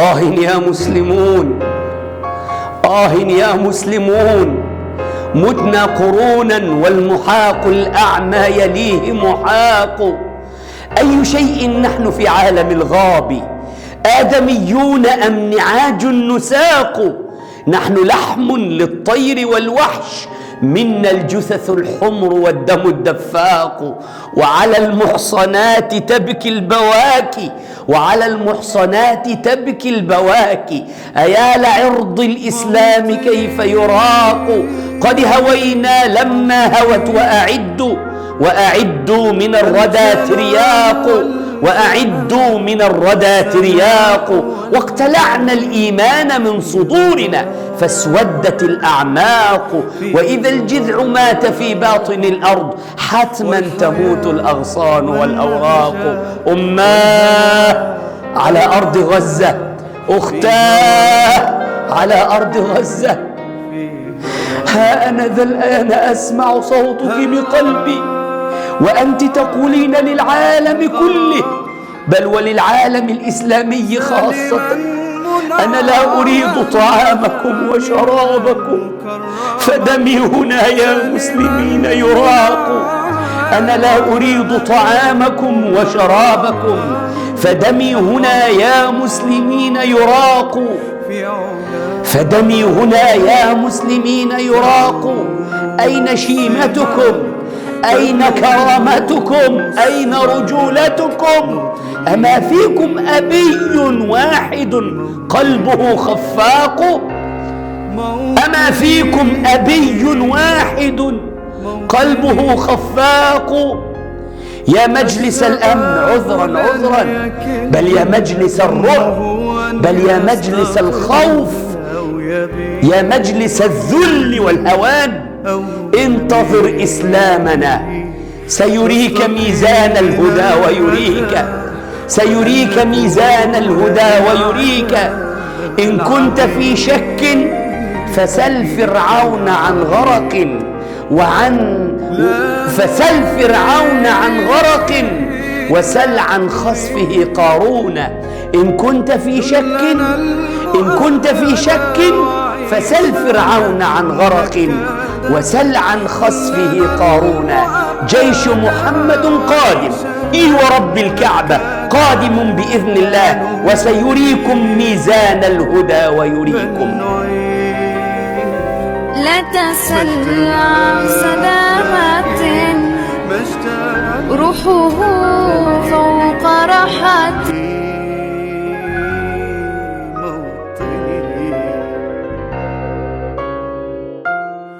آه يا مسلمون، آه يا مسلمون، متنا قرونا والمحاق الأعمى يليه محاق. أي شيء نحن في عالم الغاب؟ آدميون أم نعاج نساق؟ نحن لحم للطير والوحش، منا الجثث الحمر والدم الدفاق. وعلى المحصنات تبكي البواكي، وعلى المحصنات تبكي البواكي. أيا لعرض الإسلام كيف يراق؟ قد هوينا لما هوت وأعدوا من الردى ترياق، وأعدوا من الردى ترياق. واقتلعنا الإيمان من صدورنا فاسودت الأعماق. وإذا الجذع مات في باطن الأرض حتما تموت الأغصان والأوراق. أماه على أرض غزة، أختاه على أرض غزة، ها أنا ذا الآن أسمع صوتك بقلبي وأنت تقولين للعالم كله، بل وللعالم الإسلامي خاصة: أنا لا أريد طعامكم وشرابكم فدمي هنا يا مسلمين يراق. أنا لا أريد طعامكم وشرابكم فدمي هنا يا مسلمين يراق. فدمي هنا يا مسلمين يراق. أين شيمتكم؟ أين كرامتكم؟ أين رجولتكم؟ أما فيكم أبي واحد قلبه خفاق؟ أما فيكم أبي واحد قلبه خفاق؟ يا مجلس الأمن عذرا عذرا، بل يا مجلس الرعب، بل يا مجلس الخوف، يا مجلس الذل والهوان، انتظر إسلامنا سيريك ميزان الهدى ويريك، سيريك ميزان الهدى ويريك. إن كنت في شك فسل فرعون عن غرق فسل فرعون عن غرق وسل عن خسفه قارون. إن كنت في شك فسل فرعون عن غرق وسل عن خسفه قارون. جيش محمد قادم، إي ورب الكعبة قادم بإذن الله، وسيريكم ميزان الهدى ويريكم. لا تسل عن سلامة روحه فوق راحتي.